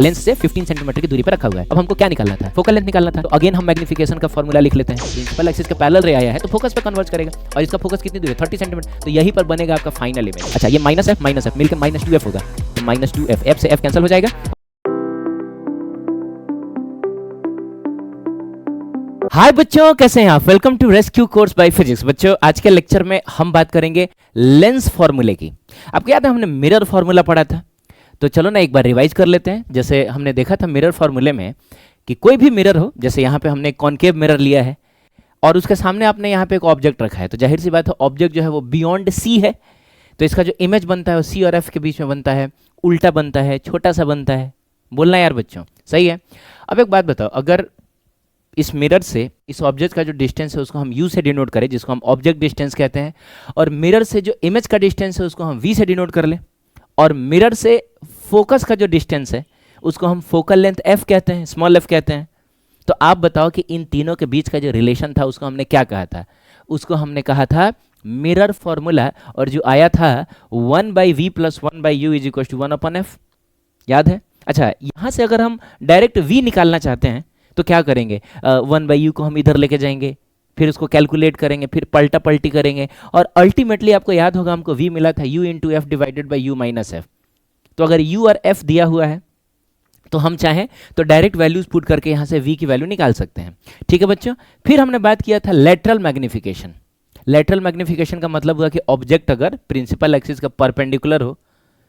Lens से 15 centimetre की दूरी पर रखा हुआ है। अब हमको क्या निकालना था? फोकल लेंथ निकालना था। तो अगेन हम मैग्निफिकेशन का फॉर्मूला लिख लेते हैं। प्रिंसिपल एक्सिस के पैरेलल रे आया है तो फोकस पे कन्वर्ज करेगा, और इसका फोकस कितनी दूर है? 30 सेंटीमीटर। तो यही पर बनेगा आपका फाइनल इमेज। अच्छा, ये माइनस एफ मिलकर -2f होगा, तो -2f, एफ से एफ कैंसिल हो जाएगा। हाय बच्चों, कैसे हैं आप? Welcome to rescue course by physics. बच्चों, आज के लेक्चर में हम बात करेंगे लेंस फॉर्मूले की। आपको याद है हमने मिरर फॉर्मूला पढ़ा था? तो चलो ना एक बार रिवाइज कर लेते हैं। जैसे हमने देखा था मिरर फॉर्मूले में कि कोई भी मिरर हो, जैसे यहाँ पे हमने कॉनकेव मिरर लिया है और उसके सामने आपने यहाँ पे एक ऑब्जेक्ट रखा है, तो जाहिर सी बात है ऑब्जेक्ट जो है वो बियॉन्ड सी है, तो इसका जो इमेज बनता है वो सी और एफ के बीच में बनता है, उल्टा बनता है, छोटा सा बनता है। बोलना यार बच्चों, सही है? अब एक बात बताओ, अगर इस मिरर से इस ऑब्जेक्ट का जो डिस्टेंस है उसको हम u से डिनोट करें, जिसको हम ऑब्जेक्ट डिस्टेंस कहते हैं, और मिरर से जो इमेज का डिस्टेंस है उसको हम v से डिनोट कर लें, और मिरर से फोकस का जो डिस्टेंस है उसको हम फोकल लेंथ f कहते हैं, स्मॉल f कहते हैं। तो आप बताओ कि इन तीनों के बीच का जो रिलेशन था उसको हमने क्या कहा था? उसको हमने कहा था मिरर फॉर्मूला, और जो आया था 1/v + 1/u = 1/f। याद है? अच्छा, यहाँ से अगर हम डायरेक्ट v निकालना चाहते हैं तो क्या करेंगे? 1/u को हम इधर लेके जाएंगे, फिर उसको कैलकुलेट करेंगे, फिर पलटा पलटी करेंगे, और अल्टीमेटली आपको याद होगा हमको v मिला था u × f / u - f। तो अगर u और f दिया हुआ है तो हम चाहें तो डायरेक्ट वैल्यूज पुट करके यहाँ से v की वैल्यू निकाल सकते हैं। ठीक है बच्चों? फिर हमने बात किया था लेटरल मैग्निफिकेशन। लेटरल मैग्निफिकेशन का मतलब हुआ कि ऑब्जेक्ट अगर प्रिंसिपल एक्सिस का परपेंडिकुलर हो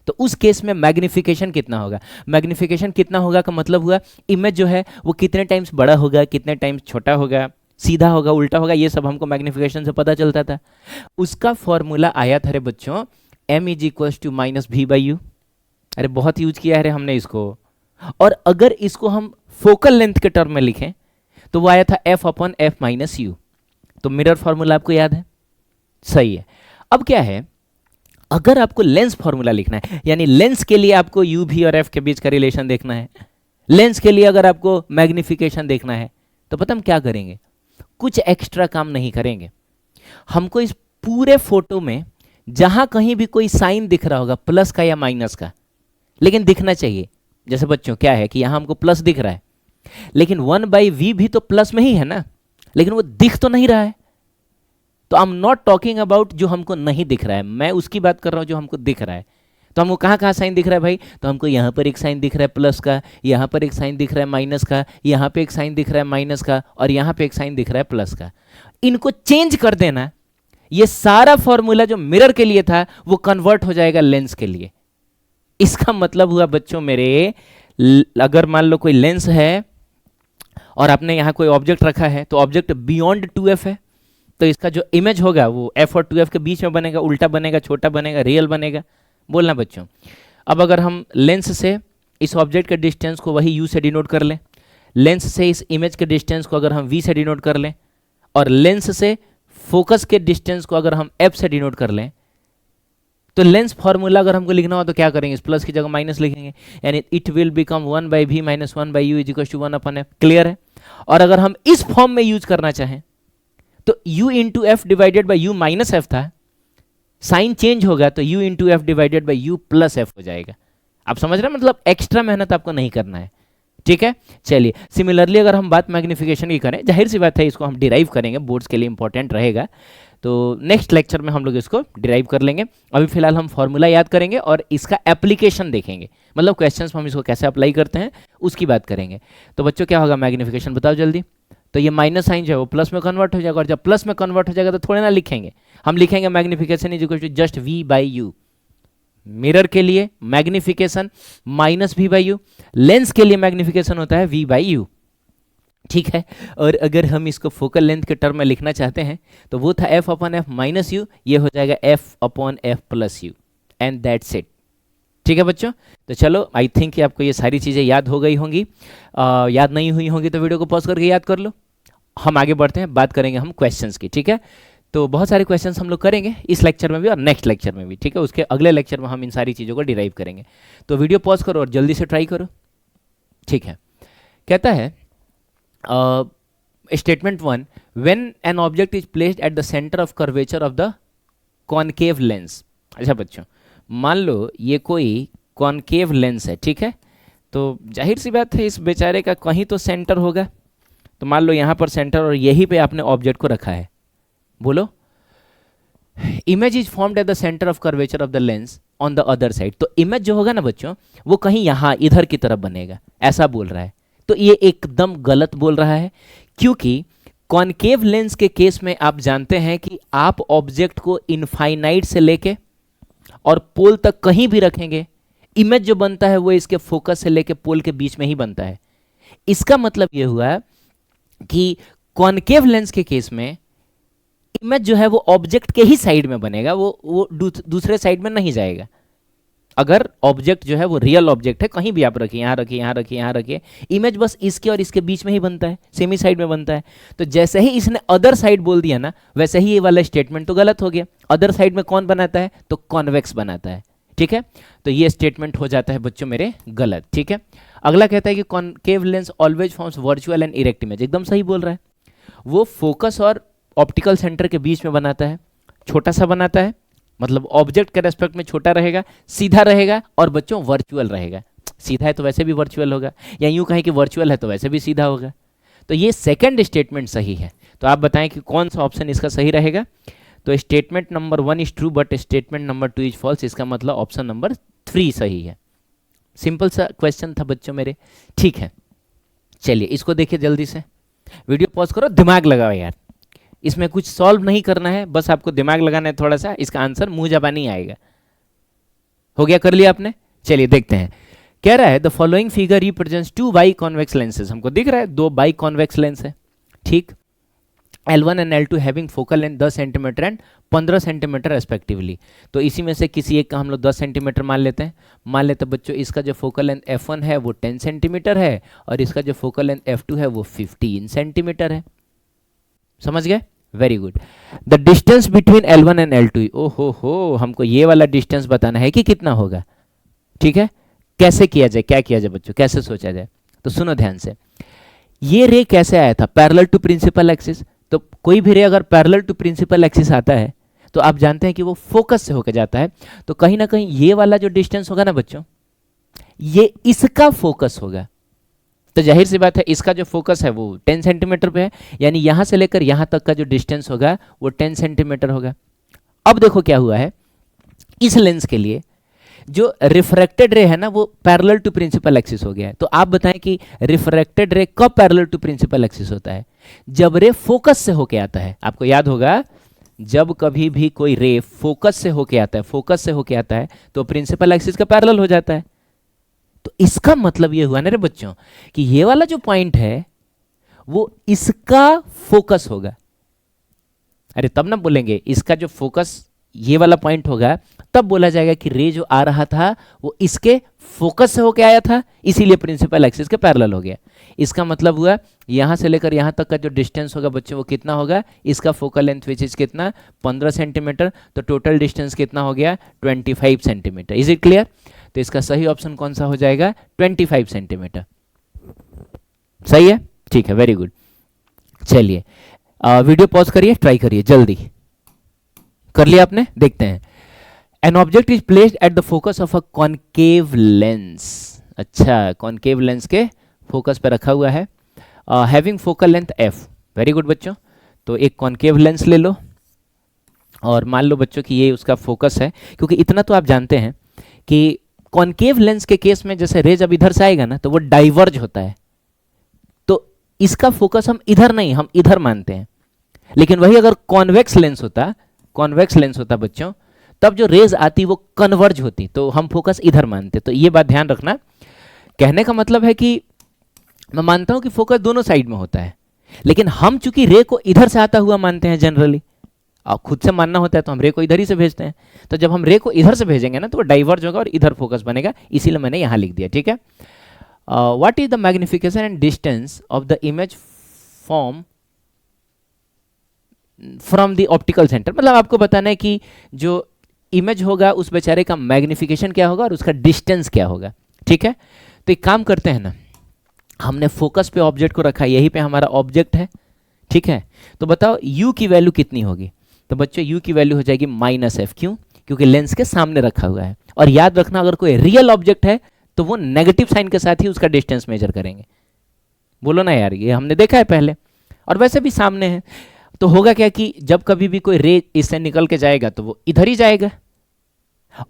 तो उस केस में मैग्निफिकेशन कितना होगा? मैग्निफिकेशन कितना होगा का मतलब हुआ इमेज जो है वो कितने टाइम्स बड़ा होगा, कितने टाइम्स छोटा होगा, सीधा होगा, उल्टा होगा, ये सब हमको मैग्निफिकेशन से पता चलता था। उसका फॉर्मूला आया था रे बच्चों m = -v/u। अरे बहुत यूज किया है रे हमने इसको। और अगर इसको हम फोकल लेंथ के टर्म में लिखें तो वो आया था f/f - u। तो मिरर फॉर्मूला आपको याद है? सही है। अब क्या है, अगर आपको लेंस फॉर्मूला लिखना है, यानी लेंस के लिए आपको u v और f के बीच का रिलेशन देखना है, लेंस के लिए अगर आपको मैग्निफिकेशन देखना है, तो पता हम क्या करेंगे? कुछ एक्स्ट्रा काम नहीं करेंगे। हमको इस पूरे फोटो में जहां कहीं भी कोई साइन दिख रहा होगा, प्लस का या माइनस का, लेकिन दिखना चाहिए। जैसे बच्चों क्या है कि यहां हमको प्लस दिख रहा है, लेकिन 1/v भी तो प्लस में ही है ना, लेकिन वो दिख तो नहीं रहा है। तो I am not talking about जो हमको नहीं दिख रहा है, मैं उसकी बात कर रहा हूं जो हमको दिख रहा है। तो हमको कहाँ कहाँ साइन दिख रहा है भाई? तो हमको यहाँ पर एक साइन दिख रहा है प्लस का, यहाँ पर एक साइन दिख रहा है माइनस का, यहाँ पे एक साइन दिख रहा है माइनस का, और यहाँ पे एक साइन दिख रहा है प्लस का। इनको चेंज कर देना, ये सारा फॉर्मूला जो मिरर के लिए था वो कन्वर्ट हो जाएगा लेंस के लिए। इसका मतलब हुआ बच्चों मेरे, अगर मान लो कोई लेंस है और आपने यहाँ कोई ऑब्जेक्ट रखा है, तो ऑब्जेक्ट बियॉन्ड 2f है, तो इसका जो इमेज होगा वो f और 2f के बीच में बनेगा, उल्टा बनेगा, छोटा बनेगा, रियल बनेगा। बोलना बच्चों। अब अगर हम लेंस से इस ऑब्जेक्ट के डिस्टेंस को वही u से डिनोट कर लें, लेंस से इस इमेज के डिस्टेंस को अगर हम v से डिनोट कर लें, और लेंस से फोकस के डिस्टेंस को अगर हम f से डिनोट कर लें, तो लेंस फॉर्मूला अगर हमको लिखना हो तो क्या करेंगे? इस प्लस की जगह माइनस लिखेंगे, यानी it will become 1/v - 1/u = 1/f। Clear है? और अगर हम इस फॉर्म में यूज करना चाहें तो u × f / u - f था, साइन चेंज होगा तो u × f / u + f हो जाएगा। आप समझ रहे हैं? मतलब एक्स्ट्रा मेहनत आपको नहीं करना है। ठीक है? चलिए, सिमिलरली अगर हम बात मैग्निफिकेशन की करें, जाहिर सी बात है इसको हम डिराइव करेंगे, बोर्ड्स के लिए इंपॉर्टेंट रहेगा, तो नेक्स्ट लेक्चर में हम लोग इसको डिराइव कर लेंगे। अभी फिलहाल हम फॉर्मूला याद करेंगे और इसका एप्लीकेशन देखेंगे, मतलब क्वेश्चंस में हम इसको कैसे अप्लाई करते हैं उसकी बात करेंगे। तो बच्चों क्या होगा मैग्निफिकेशन, बताओ जल्दी। तो ये माइनस साइन जो है वो प्लस में कन्वर्ट हो जाएगा, और जब प्लस में कन्वर्ट हो जाएगा तो थोड़े ना लिखेंगे, हम लिखेंगे मैग्निफिकेशन = जस्ट v/u। मिरर के लिए मैग्निफिकेशन -v/u, लेंस के लिए मैग्निफिकेशन होता है v/u। ठीक है? और अगर हम इसको फोकल लेंथ के टर्म में लिखना चाहते हैं तो वो था f/f - u, ये हो जाएगा f/f + u, and that's it. ठीक है बच्चों? तो चलो, आई थिंक कि आपको ये सारी चीज़ें याद हो गई होंगी। याद नहीं हुई होंगी तो वीडियो को पॉज करके याद कर लो। हम आगे बढ़ते हैं, बात करेंगे हम क्वेश्चंस की। ठीक है? तो बहुत सारे क्वेश्चंस हम लोग करेंगे इस लेक्चर में भी और नेक्स्ट लेक्चर में भी। ठीक है? उसके अगले लेक्चर में हम इन सारी चीज़ों को डिराइव करेंगे। तो वीडियो पॉज करो और जल्दी से ट्राई करो। ठीक है? कहता है statement 1, when an object is placed at the centre of curvature of the concave lens. अच्छा बच्चों, मान लो ये कोई कॉनकेव लेंस है, ठीक है? तो जाहिर सी बात है इस बेचारे का कहीं तो सेंटर होगा। तो मान लो यहाँ पर सेंटर और यहीं पे आपने ऑब्जेक्ट को रखा है। बोलो, image is formed at the centre of curvature of the lens on the other side. तो इमेज जो होगा ना बच्चों, वो कहीं यहाँ इधर की तरफ बनेगा, ऐसा बोल रहा है। तो ये एकदम गलत बोल रहा है, क्योंकि कॉनकेव लेंस के केस में आप जानते हैं कि आप ऑब्जेक्ट को इनफाइनाइट से लेके और पोल तक कहीं भी रखेंगे, इमेज जो बनता है वो इसके फोकस से लेके पोल के बीच में ही बनता है। इसका मतलब ये हुआ कि कॉनकेव लेंस के केस में इमेज जो है वो ऑब्जेक्ट के ही साइड में बनेगा, वो दूसरे साइड में नहीं जाएगा। अगर ऑब्जेक्ट जो है वो रियल ऑब्जेक्ट है, कहीं भी आप रखिए, यहाँ रखिए, यहाँ रखिए, यहाँ रखिए, इमेज बस इसके और इसके बीच में ही बनता है, सेमी साइड में बनता है। तो जैसे ही इसने अदर साइड बोल दिया ना, वैसे ही ये वाला स्टेटमेंट तो गलत हो गया। अदर साइड में कौन बनाता है? तो कॉन्वेक्स बनाता है। ठीक है, तो ये स्टेटमेंट हो जाता है बच्चों मेरे गलत। ठीक है, अगला कहता है कि concave lens always forms virtual and erect image. एकदम सही बोल रहा है, वो फोकस और ऑप्टिकल सेंटर के बीच में बनाता है, छोटा सा बनाता है, मतलब ऑब्जेक्ट के रेस्पेक्ट में छोटा रहेगा, सीधा रहेगा और बच्चों वर्चुअल रहेगा। सीधा है तो वैसे भी वर्चुअल होगा, या यूं कहें कि वर्चुअल है तो वैसे भी सीधा होगा। तो ये सेकंड स्टेटमेंट सही है। तो आप बताएं कि कौन सा ऑप्शन इसका सही रहेगा। तो statement number 1 is true but statement number 2 is false. इसका मतलब ऑप्शन नंबर 3 सही है। सिंपल सा क्वेश्चन था बच्चों मेरे। ठीक है, चलिए इसको देखिए जल्दी से, वीडियो पॉज करो, दिमाग लगाओ यार। इसमें कुछ सॉल्व नहीं करना है, बस आपको दिमाग लगाना है थोड़ा सा, इसका आंसर मुंह जबानी आएगा। हो गया, कर लिया आपने? चलिए देखते हैं। कह रहा है the following figure represents 2 by convex lenses. हमको दिख रहा है 2 बाई कॉन्वेक्स लेंस है। ठीक, L1 and L2 having focal length 10 centimetre and 15 centimetre respectively. तो इसी में से किसी एक का हम लोग 10 सेंटीमीटर मान लेते हैं। मान लेते हैं बच्चों इसका जो फोकल लेंथ F1 है वो 10 सेंटीमीटर है और इसका जो फोकल लेंथ F2 है वो 15 सेंटीमीटर है। समझ गए? Very good. The distance between L1 and L2, ओहो, हमको ये वाला डिस्टेंस बताना है कि कितना होगा। ठीक है, कैसे किया जाए, क्या किया जाए बच्चों, कैसे सोचा जाए? तो सुनो ध्यान से, ये रे कैसे आया था? Parallel to principal axis. तो कोई भी रे अगर पैरेलल टू प्रिंसिपल एक्सिस आता है तो आप जानते हैं कि वो फोकस से होकर जाता है। तो कहीं ना कहीं ये वाला जो डिस्टेंस होगा ना बच्चों, ये इसका फोकस होगा। तो जाहिर सी बात है इसका जो फोकस है वो 10 सेंटीमीटर पे है, यानी यहां से लेकर यहां तक का जो डिस्टेंस होगा वो 10 सेंटीमीटर होगा। अब देखो क्या हुआ है, इस लेंस के लिए जो रिफ्रैक्टेड रे है ना वो पैरेलल टू प्रिंसिपल एक्सिस हो गया है। तो आप बताएं कि रिफ्रैक्टेड रे कब पैरेलल टू प्रिंसिपल एक्सिस होता है? जब रे फोकस से होके आता है। आपको याद होगा, जब कभी भी कोई रे फोकस से होके आता है, फोकस से होके आता है तो प्रिंसिपल एक्सिस का पैरेलल हो जाता है। तो इसका मतलब ये हुआ ना रे बच्चों कि ये वाला जो पॉइंट है वो इसका फोकस होगा। अरे तब ना बोलेंगे इसका जो फोकस ये वाला पॉइंट होगा, तब बोला जाएगा कि रे जो आ रहा था वो इसके फोकस से होके आया था, इसीलिए प्रिंसिपल एक्सिस के पैरेलल हो गया। इसका मतलब हुआ यहां से लेकर यहां तक का जो डिस्टेंस होगा बच्चों वो कितना होगा? इसका फोकल लेंथ विच इज कितना? 15 सेंटीमीटर। तो टोटल डिस्टेंस कितना हो गया? 25 सेंटीमीटर। Is it clear? तो इसका सही ऑप्शन कौन सा हो जाएगा? 25 सेंटीमीटर। सही है, ठीक है, वेरी गुड। चलिए वीडियो पॉज करिए, ट्राई करिए जल्दी। कर लिया आपने? देखते हैं। N object is placed at the focus of a concave lens. अच्छा, कॉनकेव लेंस के फोकस पे रखा हुआ है, having focal length f। Very good बच्चों। तो एक कॉनकेव लेंस ले लो और मान लो बच्चों कि ये उसका फोकस है, क्योंकि इतना तो आप जानते हैं कि कॉनकेव लेंस के केस में जैसे रे जब इधर से आएगा ना तो वो डाइवर्ज होता है। तो इसका फोकस हम इधर नहीं, हम इधर मानते हैं। लेकिन वही अगर कॉन्वेक्स लेंस होता बच्चों, तब जो रेज आती वो कन्वर्ज होती, तो हम फोकस इधर मानते। तो ये बात ध्यान रखना। कहने का मतलब है कि मैं मानता हूं कि फोकस दोनों साइड में होता है, लेकिन हम चूंकि रे को इधर से आता हुआ मानते हैं जनरली, और खुद से मानना होता है तो हम रे को इधर ही से भेजते हैं। तो जब हम रे को इधर से भेजेंगे ना तो वो डाइवर्ज होगा और इधर फोकस बनेगा, इसीलिए मैंने यहां लिख दिया। ठीक है, what is the magnification and distance of the image form from the optical centre. मतलब आपको बताना है कि जो इमेज होगा उस बेचारे का मैग्निफिकेशन क्या होगा और उसका डिस्टेंस क्या होगा। ठीक है, तो एक काम करते हैं ना, हमने फोकस पे ऑब्जेक्ट को रखा है, यहीं पे हमारा ऑब्जेक्ट है। ठीक है, तो बताओ u की वैल्यू कितनी होगी? तो बच्चों u की वैल्यू हो जाएगी -f। क्यों? क्योंकि लेंस के सामने रखा हुआ है। और याद रखना, अगर कोई रियल ऑब्जेक्ट है तो वो नेगेटिव साइन के साथ ही उसका डिस्टेंस मेजर करेंगे। बोलो ना यार, ये हमने देखा है पहले, और वैसे भी सामने है। तो होगा क्या कि जब कभी भी कोई रे इससे निकल के जाएगा तो वो इधर ही जाएगा,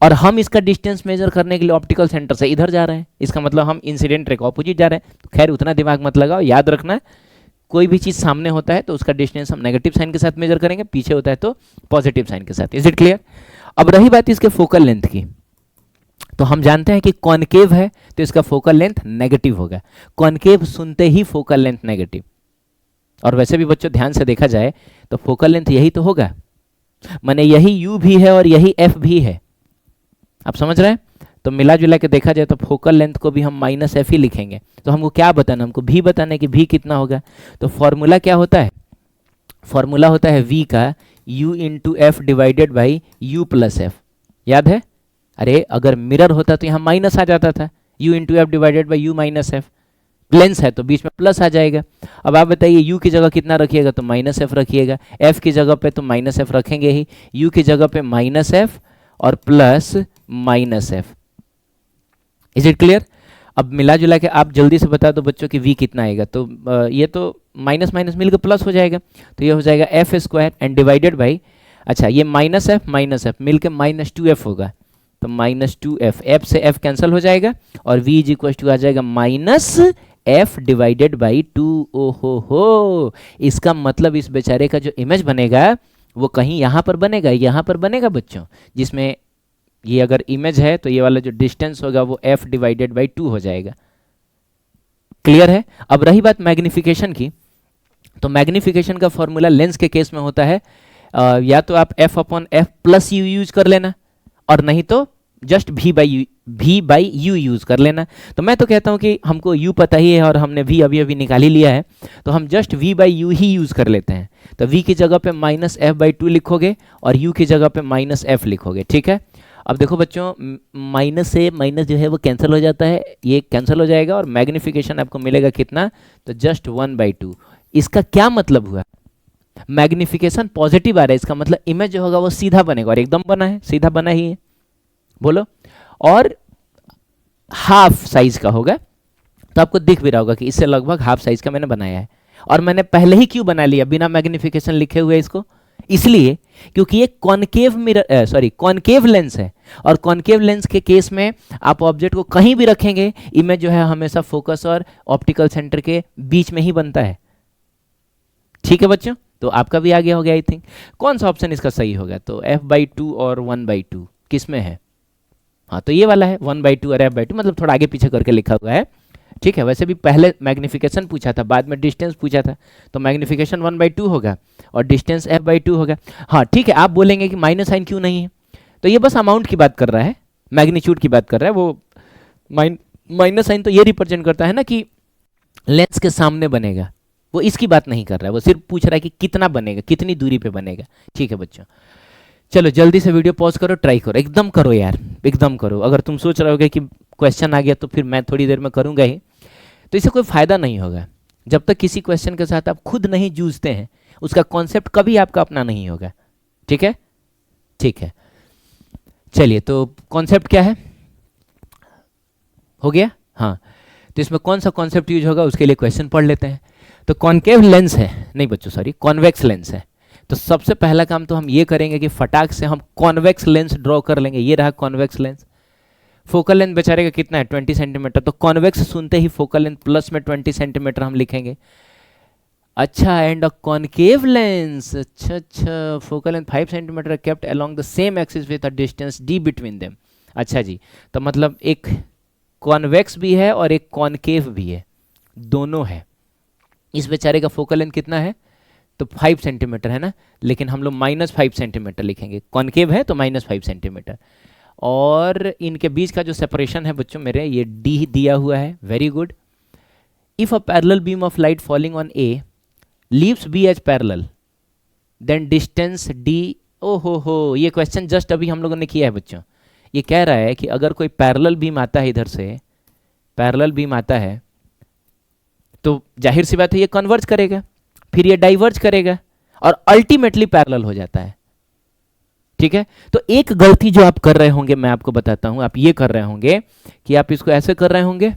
और हम इसका डिस्टेंस मेजर करने के लिए ऑप्टिकल सेंटर से इधर जा रहे हैं, इसका मतलब हम इंसिडेंट रे के ऑपोजिट जा रहे हैं। तो खैर उतना दिमाग मत लगाओ, याद रखना कोई भी चीज़ सामने होता है तो उसका डिस्टेंस हम नेगेटिव साइन के साथ मेजर करेंगे, पीछे होता है तो पॉजिटिव साइन के साथ। Is it clear? अब रही बात इसके फोकल लेंथ की, तो हम जानते हैं कि कॉनकेव है तो इसका फोकल लेंथ नेगेटिव होगा। कॉनकेव सुनते ही फोकल लेंथ नेगेटिव, और वैसे भी बच्चों ध्यान से देखा जाए तो फोकल लेंथ यही तो होगा, माने यही यू भी है और यही एफ भी है। आप समझ रहे हैं? तो मिला जुला के देखा जाए तो फोकल लेंथ को भी हम माइनस एफ ही लिखेंगे। तो हमको क्या बताना, हमको भी बताना है कि भी कितना होगा। तो फॉर्मूला क्या होता है? फॉर्मूला होता है v का u into F divided by u plus F. याद है? अरे अगर मिरर होता तो यहाँ माइनस आ जाता था, u into F divided by u minus F. Lens है तो बीच में प्लस आ जाएगा। अब आप बताइए u की जगह कितना रखिएगा, तो माइनस एफ रखिएगा। f की जगह पे तो माइनस एफ रखेंगे ही, u की जगह पे माइनस एफ और plus minus F. Is it clear? अब मिला जुला के आप जल्दी से बता दो बच्चों कि v कितना आएगा। तो ये तो माइनस माइनस मिलकर प्लस हो जाएगा, तो ये हो जाएगा F square and divided by, अच्छा ये माइनस एफ मिलकर माइनस टू एफ होगा, तो माइनस टू एफ, एफ से एफ कैंसिल हो जाएगा और v इज इक्वल टू आ जाएगा minus F divided by two. ओहो हो, इसका मतलब इस बेचारे का जो इमेज बनेगा वो कहीं यहाँ पर बनेगा, यहाँ पर बनेगा बच्चों, जिसमें ये अगर इमेज है तो ये वाला जो डिस्टेंस होगा वो f डिवाइडेड बाई 2 हो जाएगा। क्लियर है? अब रही बात मैग्निफिकेशन की, तो मैग्निफिकेशन का फॉर्मूला लेंस के केस में होता है या तो आप f upon f plus you use कर लेना, और नहीं तो just v by you use कर लेना। तो मैं तो कहता हूं कि हमको u पता ही है और हमने v अभी अभी निकाल ही लिया है, तो हम just v by you he use कर लेते हैं। तो v की जगह पे माइनस एफ बाई 2 लिखोगे और u की जगह पे माइनस एफ लिखोगे। ठीक है? अब देखो बच्चों, माइनस से माइनस जो है वो कैंसिल हो जाता है, ये कैंसिल हो जाएगा और मैग्निफिकेशन आपको मिलेगा कितना, तो जस्ट 1/2। इसका क्या मतलब हुआ? मैग्निफिकेशन पॉजिटिव आ रहा है, इसका मतलब इमेज जो होगा वो सीधा बनेगा, और एकदम बना है, सीधा बना ही है। बोलो, और हाफ साइज का होगा, तो आपको दिख भी रहा होगा कि इससे लगभग हाफ साइज का मैंने बनाया है। और मैंने पहले ही क्यों बना लिया बिना मैग्निफिकेशन लिखे हुए इसको? इसलिए क्योंकि ये कॉनकेव लेंस है, और कॉनकेव लेंस के केस में आप ऑब्जेक्ट को कहीं भी रखेंगे, इमेज जो है हमेशा फोकस और ऑप्टिकल सेंटर के बीच में ही बनता है। ठीक है बच्चों? तो आपका भी आ गया हो गया आई थिंक। कौन सा ऑप्शन इसका सही होगा? तो f/2 और 1/2 किस में है? हाँ, तो ये वाला है 1/2 और f/2, मतलब थोड़ा आगे पीछे करके लिखा हुआ है। ठीक है? वैसे भी पहले मैग्निफिकेशन पूछा था, बाद में डिस्टेंस पूछा था, तो मैग्निफिकेशन 1/2 होगा और डिस्टेंस f/2 होगा। हाँ ठीक है, आप बोलेंगे कि माइनस साइन क्यों नहीं है, तो ये बस अमाउंट की बात कर रहा है, मैग्नीट्यूड की बात कर रहा है। वो माइनस साइन तो ये रिप्रेजेंट करता है ना कि लेंस के सामने बनेगा, वो इसकी बात नहीं कर रहा है, वो सिर्फ पूछ रहा है कि कितना बनेगा, कितनी दूरी पे बनेगा। ठीक है बच्चों, चलो जल्दी से वीडियो पॉज करो, ट्राई करो, एकदम करो यार, एकदम करो। अगर तुम सोच रहे होगे कि क्वेश्चन आ गया तो फिर मैं थोड़ी देर में करूंगा ही, तो इससे कोई फायदा नहीं होगा। जब तक किसी क्वेश्चन के साथ आप खुद नहीं जूझते हैं, उसका कॉन्सेप्ट कभी आपका अपना नहीं होगा। ठीक है? ठीक है, चलिए, तो कॉन्सेप्ट क्या है? हो गया? हाँ, तो इसमें कौन सा कॉन्सेप्ट यूज होगा उसके लिए क्वेश्चन पढ़ लेते हैं। तो कॉनकेव लेंस है, नहीं बच्चों सॉरी, कॉन्वेक्स लेंस है। तो सबसे पहला काम तो हम ये करेंगे कि फटाक से हम कॉन्वेक्स लेंस ड्रॉ कर लेंगे। ये रहा कॉन्वेक्स लेंस। फोकल लेंथ बेचारे का कितना है? 20 सेंटीमीटर। तो कॉन्वेक्स सुनते ही फोकल लेंथ प्लस में 20 सेंटीमीटर हम लिखेंगे। अच्छा, एंड अ कॉनकेव लेंस, अच्छा, focal length 5 centimetre kept along the same axis with a distance d between them. अच्छा जी, तो मतलब एक कॉन्वेक्स भी है और एक कॉनकेव भी है, दोनों है। इस बेचारे का फोकल लेंथ कितना है? तो 5 सेंटीमीटर है ना, लेकिन हम लोग -5 सेंटीमीटर लिखेंगे। कॉनकेव है तो -5 सेंटीमीटर। और इनके बीच का जो सेपरेशन है बच्चों मेरे, ये d दिया हुआ है। Very good. If a parallel beam of light falling on a leaves b as parallel, then distance d। ओ हो, ये क्वेश्चन जस्ट अभी हम लोगों ने किया है बच्चों। ये कह रहा है कि अगर कोई पैरेलल बीम आता है, इधर से पैरेलल बीम आता है, तो जाहिर सी बात है ये कन्वर्ज करेगा, फिर ये डाइवर्ज करेगा और अल्टीमेटली पैरेलल हो जाता है। ठीक है। तो एक गलती जो आप कर रहे होंगे, मैं आपको बताता हूं, आप ये कर रहे होंगे कि आप इसको ऐसे कर रहे होंगे,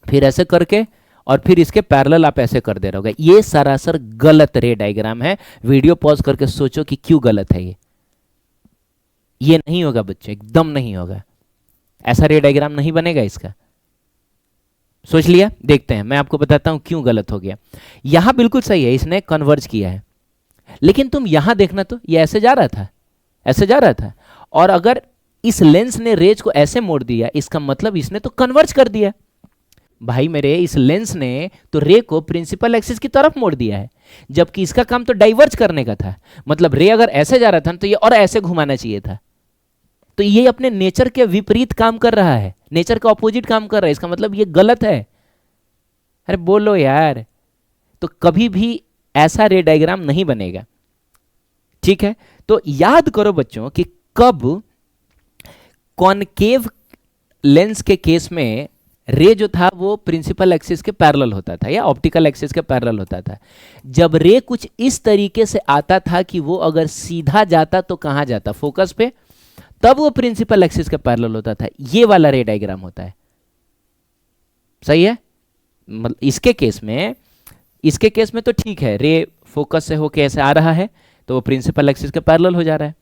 फिर ऐसे करके, और फिर इसके पैरेलल आप ऐसे कर दे रहे होगे। ये सरासर गलत रे डायग्राम है। वीडियो पॉज करके सोचो कि क्यों गलत है ये नहीं होगा बच्चे, एकदम नहीं होगा। ऐसा रे डायग्राम नहीं बनेगा इसका। सोच लिया? देखते हैं, मैं आपको बताता हूं क्यों गलत हो गया। यहां बिल्कुल सही है, इसने कन्वर्ज किया है, लेकिन तुम यहां देखना, तो ये ऐसे जा रहा था, ऐसे जा रहा था, और अगर इस लेंस ने रेज को ऐसे मोड़ दिया, इसका मतलब इसने तो कन्वर्ज कर दिया भाई मेरे। इस लेंस ने तो रे को प्रिंसिपल एक्सिस की तरफ मोड़ दिया है, जबकि इसका काम तो डाइवर्ज करने का था। मतलब रे अगर ऐसे जा रहा था तो ये और ऐसे घुमाना चाहिए था। तो ये अपने नेचर के विपरीत काम कर रहा है, नेचर का ऑपोजिट काम कर रहा है, इसका मतलब ये गलत है। अरे बोलो यार। तो कभी भी ऐसा रे डायग्राम नहीं बनेगा, ठीक है। तो याद करो बच्चों कि कब कॉनकेव लेंस के केस में रे जो था वो प्रिंसिपल एक्सिस के पैरेलल होता था या ऑप्टिकल एक्सिस के पैरेलल होता था। जब रे कुछ इस तरीके से आता था कि वो अगर सीधा जाता तो कहां जाता, फोकस पे, तब वो प्रिंसिपल एक्सिस के पैरेलल होता था। ये वाला रे डायग्राम होता है, सही है। मतलब इसके केस में तो ठीक है, रे फोकस से होके ऐसे आ रहा है तो वो प्रिंसिपल एक्सिस के पैरेलल हो जा रहा है।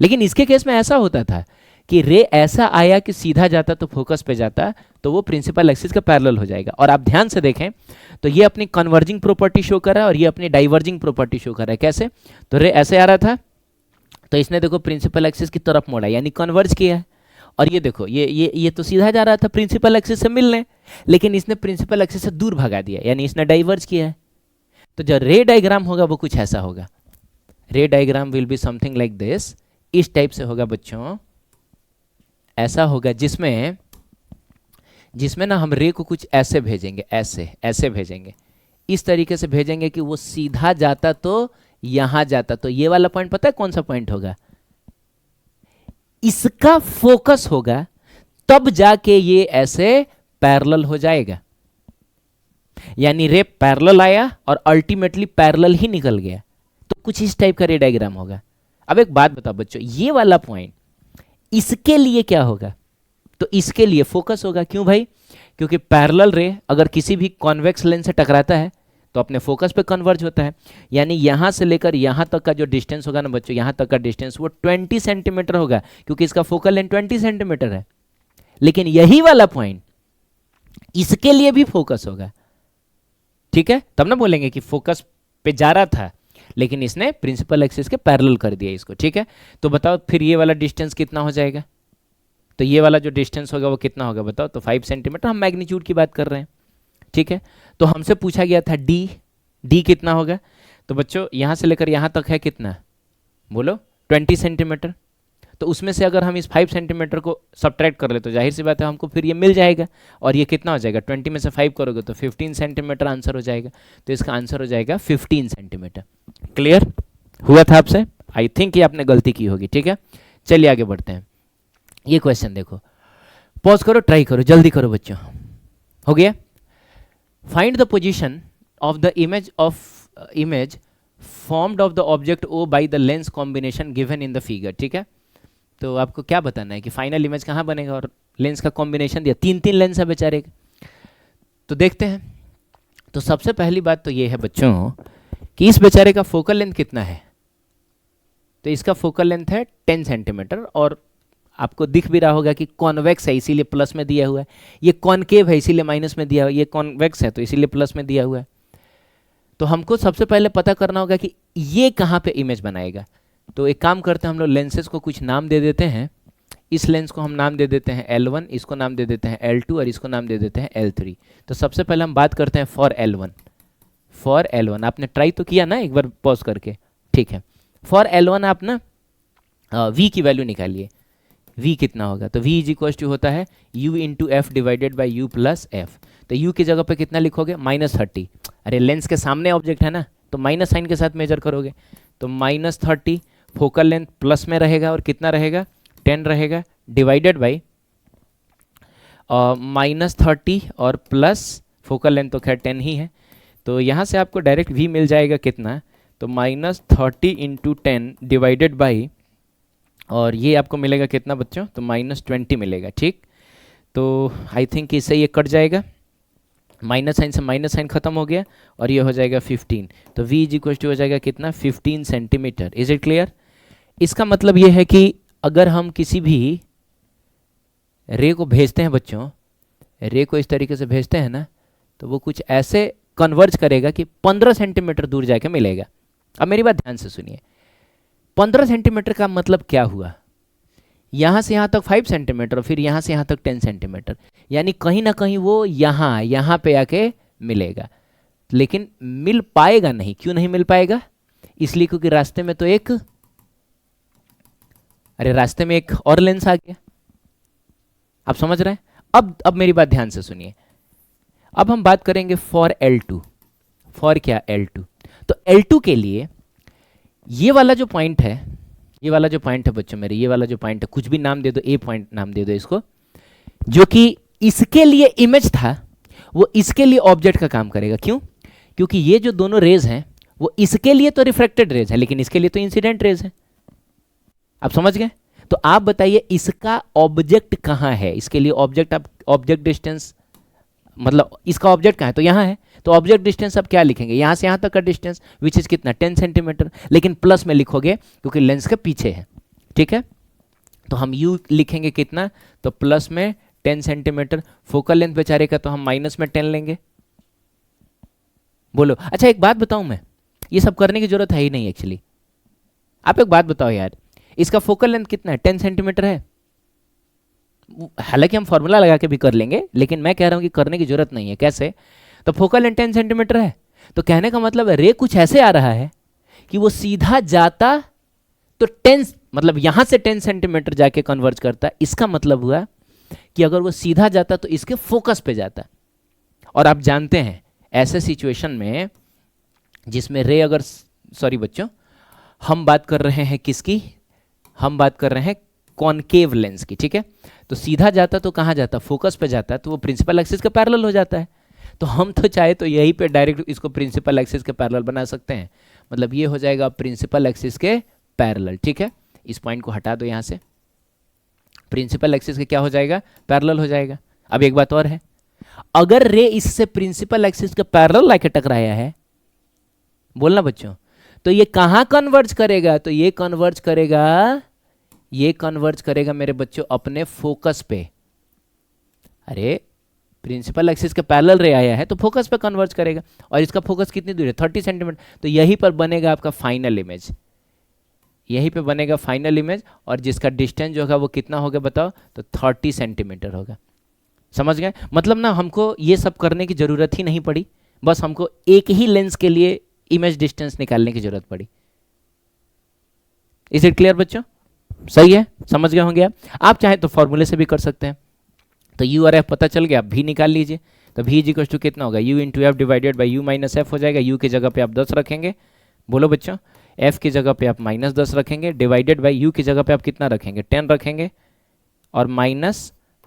लेकिन इसके केस में ऐसा होता था कि रे ऐसा आया कि सीधा जाता तो फोकस पे जाता, तो वो प्रिंसिपल एक्सिस के पैरेलल हो जाएगा। और आप ध्यान से देखें तो ये अपनी कन्वर्जिंग प्रॉपर्टी शो कर रहा है और ये अपनी डाइवर्जिंग प्रॉपर्टी शो कर रहा है। कैसे? तो रे ऐसे आ रहा था, तो इसने देखो प्रिंसिपल एक्सिस की तरफ मोड़ा, यानी कन्वर्ज किया है। और ये देखो, ये तो सीधा जा रहा था प्रिंसिपल एक्सिस से मिलने, लेकिन इसने प्रिंसिपल एक्सिस से दूर भगा दिया, यानी इसने डाइवर्ज किया है। तो जो रे डायग्राम होगा वो कुछ ऐसा होगा। रे diagram will be something like this. इस टाइप से होगा बच्चों, ऐसा होगा जिसमें ना हम रे को कुछ ऐसे भेजेंगे, ऐसे भेजेंगे, इस तरीके से भेजेंगे कि वो सीधा जाता तो यहां जाता। तो ये वाला पॉइंट पता है कौन सा पॉइंट होगा? इसका फोकस होगा, तब जाके ये ऐसे पैरेलल हो जाएगा। यानी रे पैरेलल आया और अल्टीमेटली पैरेलल ही निकल गया। तो कुछ इस टाइप का रे डायग्राम होगा। अब एक बात बताओ बच्चों, ये वाला पॉइंट इसके लिए क्या होगा? तो इसके लिए फोकस होगा। क्यों भाई? क्योंकि पैरेलल रे अगर किसी भी कॉन्वेक्स लेंस से टकराता है तो अपने फोकस पे कन्वर्ज होता है। यानी यहां से लेकर यहां तक का जो डिस्टेंस होगा ना बच्चों, यहां तक का डिस्टेंस वो 20 सेंटीमीटर होगा, क्योंकि इसका फोकल लेंथ 20 सेंटीमीटर है। लेकिन यही वाला पॉइंट इसके लिए भी फोकस होगा, ठीक है। तब ना बोलेंगे कि फोकस पे जा रहा था लेकिन इसने प्रिंसिपल एक्सिस के पैरेलल कर दिया इसको, ठीक है। तो बताओ फिर ये वाला डिस्टेंस कितना हो जाएगा? तो ये वाला जो डिस्टेंस होगा वो कितना होगा बताओ? तो 5 सेंटीमीटर। हम मैग्नीट्यूड की बात कर रहे हैं, ठीक है। तो हमसे पूछा गया था डी कितना होगा? तो बच्चों यहां से लेकर यहां तक है कितना, बोलो? 20 सेंटीमीटर। तो उसमें से अगर हम इस 5 सेंटीमीटर को सब्ट्रैक्ट कर ले तो जाहिर सी बात है हमको फिर ये मिल जाएगा। और ये कितना हो जाएगा? 20 में से 5 करोगे तो 15 सेंटीमीटर आंसर हो जाएगा। तो इसका आंसर हो जाएगा 15 सेंटीमीटर। क्लियर हुआ था आपसे? आई थिंक ये आपने गलती की होगी, ठीक है। चलिए आगे बढ़ते हैं। ये क्वेश्चन देखो, पॉज करो, ट्राई करो, जल्दी करो बच्चों। हो गया? Find the position of the image formed of the object O by the lens combination given in the figure, ठीक है। तो आपको क्या बताना है कि फाइनल इमेज कहाँ बनेगा, और लेंस का कॉम्बिनेशन दिया, 3 लेंस है बेचारे के। तो देखते हैं। तो सबसे पहली बात तो ये है बच्चों कि इस बेचारे का फोकल लेंथ कितना है। तो इसका फोकल लेंथ है 10 सेंटीमीटर, और आपको दिख भी रहा होगा कि कॉन्वेक्स है इसीलिए प्लस में दिया हुआ है, ये कॉनकेव है इसीलिए माइनस में दिया हुआ है, ये कॉन्वेक्स है तो इसीलिए प्लस में दिया हुआ है। तो हमको सबसे पहले पता करना होगा कि ये कहाँ पे इमेज बनाएगा। तो एक काम करते हैं, हम लोग लेंसेज को कुछ नाम दे देते हैं। इस लेंस को हम नाम दे देते हैं L1, इसको नाम दे देते हैं L2 और इसको नाम दे देते हैं L3। तो सबसे पहले हम बात करते हैं फॉर L1। आपने ट्राई तो किया ना एक बार पॉज करके, ठीक है। फॉर L1 आप ना V की वैल्यू निकालिए। V कितना होगा? तो V इज इक्वल टू होता है U into F divided by U plus F. तो U की जगह पे कितना लिखोगे? -30। अरे लेंस के सामने ऑब्जेक्ट है ना, तो माइनस साइन के साथ मेजर करोगे। तो -30 फोकल लेंथ प्लस में रहेगा और कितना रहेगा? 10 रहेगा, डिवाइडेड बाई -30 और प्लस फोकल लेंथ तो खैर 10 ही है। तो यहाँ से आपको डायरेक्ट V मिल जाएगा कितना? तो -30 इंटू 10 डिवाइडेड बाई, और ये आपको मिलेगा कितना बच्चों, तो -20 मिलेगा। ठीक, तो आई थिंक इससे ये कट जाएगा, माइनस साइन से माइनस साइन खत्म हो गया, और ये हो जाएगा 15। तो v इज इक्वल टू हो जाएगा कितना, 15 सेंटीमीटर। Is it clear? इसका मतलब ये है कि अगर हम किसी भी रे को भेजते हैं बच्चों, रे को इस तरीके से भेजते हैं ना, तो वो कुछ ऐसे कन्वर्ज करेगा कि 15 सेंटीमीटर दूर जाके मिलेगा। अब मेरी बात ध्यान से सुनिए, 15 सेंटीमीटर का मतलब क्या हुआ, यहाँ से यहाँ तक 5 सेंटीमीटर और फिर यहाँ से यहाँ तक 10 सेंटीमीटर, यानी कहीं ना कहीं वो यहाँ पे आके मिलेगा, लेकिन मिल पाएगा नहीं। क्यों नहीं मिल पाएगा? इसलिए क्योंकि रास्ते में तो एक, अरे रास्ते में एक और लेंस आ गया। आप समझ रहे हैं? अब मेरी बात ध्यान से सुनिए, अब हम बात करेंगे फॉर L2। फॉर क्या? L2। तो L2 के लिए ये वाला जो पॉइंट है, ये वाला जो पॉइंट है बच्चों मेरे, ये वाला जो पॉइंट है, कुछ भी नाम दे दो, ए पॉइंट नाम दे दो इसको, जो कि इसके लिए इमेज था, वो इसके लिए ऑब्जेक्ट का काम करेगा। क्यों? क्योंकि ये जो दोनों रेज हैं वो इसके लिए तो रिफ्रेक्टेड रेज है, लेकिन इसके लिए तो इंसिडेंट रेज है। आप समझ गए? तो आप बताइए इसका ऑब्जेक्ट कहाँ है? इसके लिए ऑब्जेक्ट, आप ऑब्जेक्ट डिस्टेंस, मतलब इसका ऑब्जेक्ट कहाँ है, तो यहाँ है। तो ऑब्जेक्ट डिस्टेंस आप क्या लिखेंगे, यहाँ से यहाँ तक का डिस्टेंस, विच इज कितना, 10 सेंटीमीटर, लेकिन प्लस में लिखोगे क्योंकि लेंस के पीछे है। ठीक है, तो हम यू लिखेंगे कितना, तो प्लस में 10 सेंटीमीटर। फोकल लेंथ बेचारे का तो हम माइनस में 10 लेंगे। बोलो। अच्छा एक बात बताऊं मैं, ये सब करने की जरूरत है ही नहीं एक्चुअली। आप एक बात बताओ यार, इसका फोकल लेंथ कितना है, 10 सेंटीमीटर है। हालांकि हम फॉर्मूला लगा के भी कर लेंगे, लेकिन मैं कह रहा हूं कि करने की जरूरत नहीं है। कैसे? तो फोकल लेंथ 10 सेंटीमीटर है, तो कहने का मतलब रे कुछ ऐसे आ रहा है कि वो सीधा जाता तो 10, मतलब यहां से 10 सेंटीमीटर जाके कन्वर्ज करता। इसका मतलब हुआ कि अगर वो सीधा जाता तो इसके फोकस पे जाता। और आप जानते हैं ऐसे सिचुएशन में जिसमें रे अगर, सॉरी बच्चों, हम बात कर रहे हैं किसकी, हम बात कर रहे हैं कॉनकेव लेंस की। ठीक है, तो सीधा जाता तो कहाँ जाता, फोकस पे जाता, तो वो प्रिंसिपल एक्सिस के पैरेलल हो जाता है। तो हम तो चाहे तो यहीं पे डायरेक्ट इसको प्रिंसिपल एक्सिस के पैरेलल बना सकते हैं, मतलब ये हो जाएगा प्रिंसिपल एक्सिस के पैरेलल। ठीक है, इस पॉइंट को हटा दो यहाँ से, प्रिंसिपल एक्सिस के क्या हो जाएगा, पैरेलल हो जाएगा। अब एक बात और है, अगर रे इससे प्रिंसिपल एक्सिस के पैरेलल लाके टकराया है, बोलना बच्चों, तो ये कहाँ कन्वर्ज करेगा, तो ये कन्वर्ज करेगा, ये कन्वर्ज करेगा मेरे बच्चों अपने फोकस पे। अरे प्रिंसिपल एक्सिस के पैरेलल रे आया है तो फोकस पे कन्वर्ज करेगा, और इसका फोकस कितनी दूर है, 30 सेंटीमीटर। तो यहीं पर बनेगा आपका फाइनल इमेज, यहीं पे बनेगा फाइनल इमेज, और जिसका डिस्टेंस जो होगा वो कितना होगा बताओ, तो 30 सेंटीमीटर होगा। समझ गए? मतलब ना हमको ये सब करने की जरूरत ही नहीं पड़ी, बस हमको एक ही लेंस के लिए इमेज डिस्टेंस निकालने की जरूरत पड़ी। इज इट क्लियर बच्चों? सही है, समझ गए होंगे आप चाहे तो फॉर्मूले से भी कर सकते हैं। तो यू और एफ पता चल गया, भी निकाल लीजिए। तो भी इज टू कितना होगा, you into F divided by you minus F हो जाएगा। यू की जगह पे आप 10 रखेंगे, बोलो बच्चों, एफ की जगह पे आप -10 रखेंगे, डिवाइडेड बाई यू की जगह पे आप कितना रखेंगे, 10 रखेंगे, और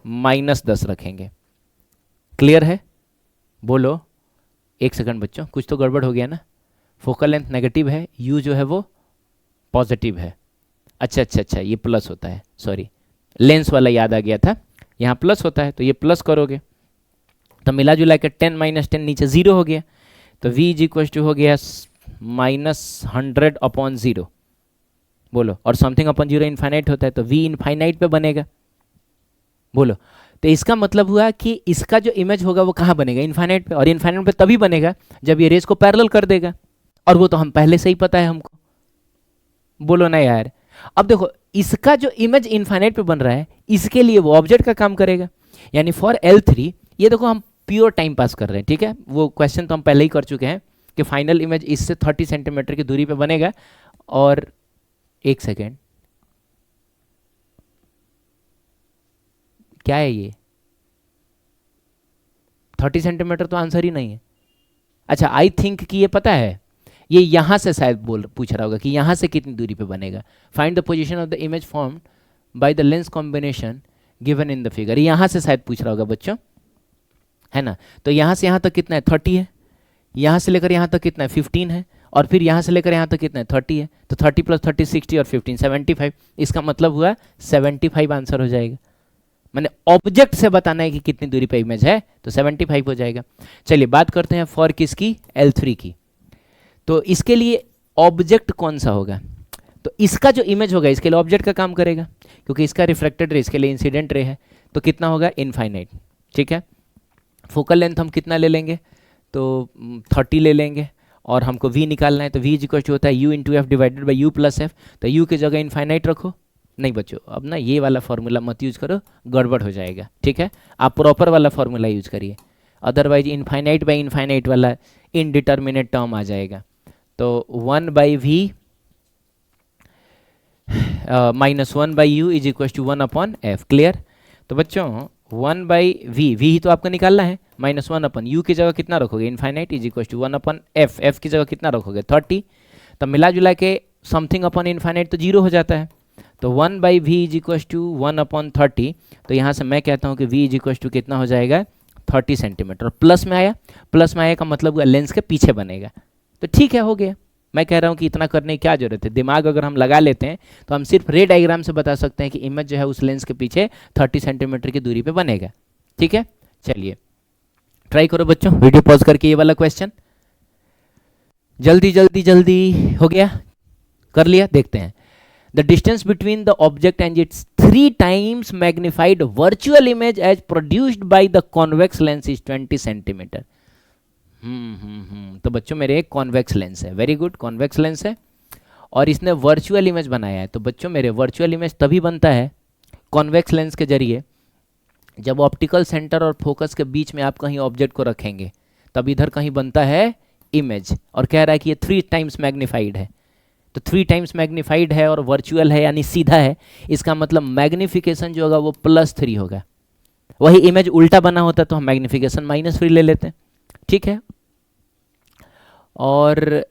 -10 रखेंगे। क्लियर है? बोलो। एक सेकंड बच्चों, कुछ तो गड़बड़ हो गया ना, फोकल लेंथ नेगेटिव है, यू जो है वो पॉजिटिव है। अच्छा, ये प्लस होता है, सॉरी लेंस वाला याद आ गया था, यहाँ प्लस होता है, तो ये प्लस करोगे तो मिला जुला के 10 - 10 नीचे 0 हो गया। तो v इज इक्वल टू हो गया -100/0। बोलो, और समथिंग अपॉन 0 इनफाइनाइट होता है, तो v इनफाइनाइट पे बनेगा। बोलो, तो इसका मतलब हुआ कि इसका जो इमेज होगा वो कहाँ बनेगा, इनफाइनाइट पे, और इनफाइनाइट पे तभी बनेगा जब ये रेस को पैरेलल कर देगा, और वो तो हम पहले से ही पता है हमको। बोलो ना यार। अब देखो, इसका जो इमेज इनफाइनाइट पे बन रहा है, इसके लिए वो ऑब्जेक्ट का काम करेगा, यानी फॉर L3, ये देखो हम प्योर टाइम पास कर रहे हैं। ठीक है, वो क्वेश्चन तो हम पहले ही कर चुके हैं कि फाइनल इमेज इससे 30 सेंटीमीटर की दूरी पे बनेगा। और एक सेकेंड, क्या है ये, 30 सेंटीमीटर तो आंसर ही नहीं है। अच्छा, आई थिंक कि ये पता है, ये यहां से शायद पूछ रहा होगा कि यहां से कितनी दूरी पे बनेगा। Find the position of the image formed by the lens combination given in the figure, यहां से शायद पूछ रहा होगा बच्चों, है ना। तो यहां से यहां तक कितना है, 30 है, यहां से लेकर यहां तक कितना है, 15 है, और फिर यहाँ से लेकर यहाँ तक कितना है 30 है, तो 30 प्लस 30 60 और 15 75। इसका मतलब हुआ 75 आंसर हो जाएगा। मैंने ऑब्जेक्ट से बताना है कि कितनी दूरी पे इमेज है, तो 75 हो जाएगा। चलिए बात करते हैं फॉर किसकी, L3 की। तो इसके लिए ऑब्जेक्ट कौन सा होगा, तो इसका जो इमेज होगा इसके लिए ऑब्जेक्ट का काम करेगा, क्योंकि इसका रिफ्लेक्टेड रे इसके लिए इंसिडेंट रे है, तो कितना होगा इनफाइनाइट। ठीक है, फोकल लेंथ हम कितना ले लेंगे, तो 30 ले लेंगे, और हमको v निकालना है, तो v इक्वल टू होता है u into F divided by you plus F. तो u की जगह इनफाइनाइट रखो। नहीं बच्चों, अब ना ये वाला फॉर्मूला मत यूज करो, गड़बड़ हो जाएगा। ठीक है, आप प्रॉपर वाला फॉर्मूला यूज करिए, अदरवाइज इनफाइनाइट बाई इनफाइनाइट वाला इनडिटर्मिनेट टर्म आ जाएगा। तो 1 by V minus 1 by U is equal to 1 upon F. Clear. तो बच्चों 1 बाई वी ही तो आपको निकालना है, माइनस 1 अपन यू की जगह कितना रखोगे infinite is equal to 1 upon F, F की जगह कितना रखोगे 30। तब मिला जुला के समथिंग अपन इनफाइनाइट तो 0 हो जाता है। तो 1 by V is equal to 1 upon 30। तो यहाँ से मैं कहता हूँ कि v इज इक्वल टू कितना हो जाएगा 30 सेंटीमीटर। प्लस में आया, प्लस में आया का मतलब हुआ लेंस के पीछे बनेगा। तो ठीक है, हो गया। मैं कह रहा हूँ कि इतना करने की क्या जरूरत है, दिमाग अगर हम लगा लेते हैं तो हम सिर्फ रे डायग्राम से बता सकते हैं कि इमेज जो है उस लेंस के पीछे 30 सेंटीमीटर की दूरी पे बनेगा। ठीक है, चलिए ट्राई करो बच्चों, वीडियो पॉज करके ये वाला क्वेश्चन जल्दी जल्दी जल्दी हो गया, कर लिया। देखते हैं, the distance between the object and its 3 times magnified virtual image as produced by the convex lens is 20 centimetre. तो बच्चों मेरे एक कॉन्वेक्स लेंस है, वेरी गुड, कॉन्वेक्स लेंस है और इसने वर्चुअल इमेज बनाया है। तो बच्चों मेरे वर्चुअल इमेज तभी बनता है कॉन्वेक्स लेंस के जरिए जब ऑप्टिकल सेंटर और फोकस के बीच में आप कहीं ऑब्जेक्ट को रखेंगे, तब इधर कहीं बनता है इमेज। और कह रहा है कि ये 3 times मैग्नीफाइड है, तो 3 times मैग्नीफाइड है और वर्चुअल है यानी सीधा है। इसका मतलब मैग्निफिकेशन जो होगा वो +3 होगा। वही इमेज उल्टा बना होता तो हम मैग्निफिकेशन -3 ले लेते हैं। ठीक है, और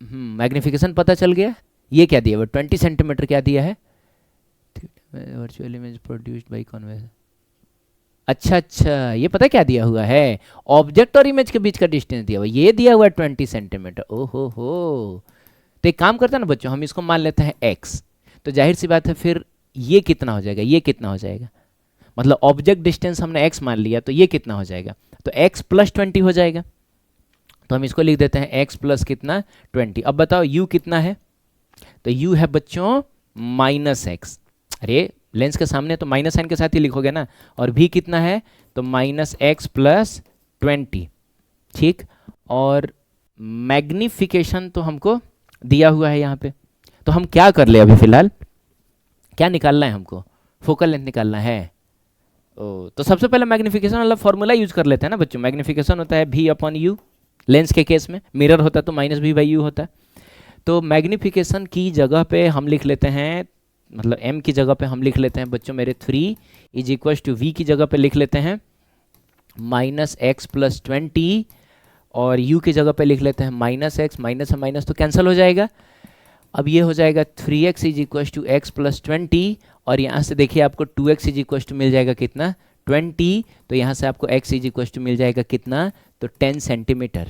मैग्निफिकेशन पता चल गया। ये क्या दिया हुआ 20 सेंटीमीटर क्या दिया है, virtual image produced by convex. अच्छा, ये पता क्या दिया हुआ है, ऑब्जेक्ट और इमेज के बीच का डिस्टेंस दिया हुआ, ये दिया हुआ है 20 सेंटीमीटर। ओहो हो, तो एक काम करते हैं ना बच्चों, हम इसको मान लेते हैं x। तो जाहिर सी बात है फिर ये कितना हो जाएगा, ये कितना हो जाएगा, मतलब ऑब्जेक्ट डिस्टेंस हमने x मान लिया, तो ये कितना हो जाएगा, तो x + 20 हो जाएगा। तो हम इसको लिख देते हैं x प्लस कितना 20। अब बताओ u कितना है, तो u है बच्चों -x। अरे लेंस के सामने तो माइनस साइन के साथ ही लिखोगे ना। और v कितना है, तो -x + 20। ठीक, और मैग्निफिकेशन तो हमको दिया हुआ है यहाँ पे। तो हम क्या कर ले अभी फिलहाल, क्या निकालना है हमको, फोकल लेंथ निकालना है। तो सबसे पहले मैग्निफिकेशन वाला फॉर्मूला यूज कर लेते हैं ना बच्चों। मैग्निफिकेशन होता है v/u, लेंस के केस में मिरर होता तो -v/u होता है। तो मैग्निफिकेशन की जगह पे हम लिख लेते हैं, मतलब m की जगह पे हम लिख लेते हैं बच्चों मेरे 3 इज इक्वल टू v की जगह पे लिख लेते हैं -x + 20, और u की जगह पे लिख लेते हैं -x, माइनस से माइनस तो कैंसिल हो जाएगा। अब ये हो जाएगा 3x is equal to x + 20, और यहाँ से देखिए आपको 2x इज इक्वल टू मिल जाएगा कितना 20। तो यहाँ से आपको x इज इक्वल टू मिल जाएगा कितना, तो 10 सेंटीमीटर।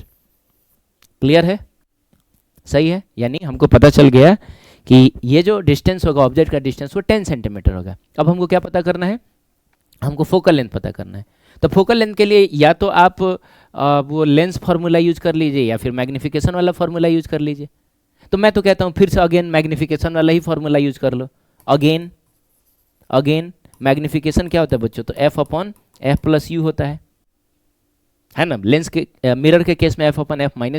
क्लियर है, सही है, यानी हमको पता चल गया कि ये जो डिस्टेंस होगा ऑब्जेक्ट का डिस्टेंस वो 10 सेंटीमीटर होगा। अब हमको क्या पता करना है, हमको फोकल लेंथ पता करना है। तो फोकल लेंथ के लिए या तो आप वो लेंस फार्मूला यूज कर लीजिए या फिर मैग्निफिकेशन वाला फार्मूला यूज कर लीजिए। तो मैं तो कहता हूँ फिर से अगेन मैग्निफिकेशन वाला ही फार्मूला यूज कर लो। अगेन मैग्निफिकेशन क्या होता है बच्चों, तो f/f + u होता है ना। लेंस के मिरर के केस में f/f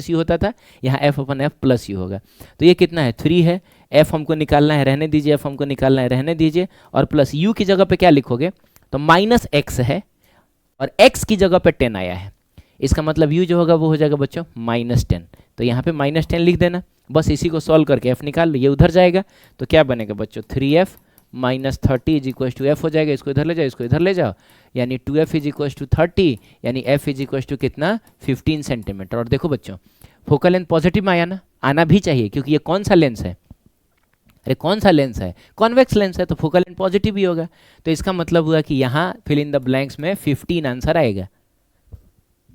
- u होता था, यहाँ f/f + u होगा। तो ये कितना है 3 है, f हमको निकालना है रहने दीजिए, f हमको निकालना है रहने दीजिए, और प्लस u की जगह पे क्या लिखोगे, तो -x है और x की जगह पे 10 आया है। इसका मतलब u जो होगा वो हो जाएगा बच्चों -10। तो यहाँ पे -10 लिख देना, बस इसी को सॉल्व करके f निकाल लो, ये उधर जाएगा तो क्या बनेगा बच्चों 3f - 30 is equal to f हो जाएगा। इसको इधर ले जाओ, इसको इधर ले जाओ, यानी 2f इज इक्वल टू 30, यानी f इज इक्वल टू कितना 15 सेंटीमीटर। और देखो बच्चों फोकल लेंथ पॉजिटिव में आया ना, आना भी चाहिए क्योंकि ये कौन सा लेंस है, अरे कौन सा लेंस है, कॉन्वेक्स लेंस है, तो फोकल लेंथ पॉजिटिव ही होगा। तो इसका मतलब हुआ कि यहाँ फिल इन द ब्लैंक्स में 15 आंसर आएगा।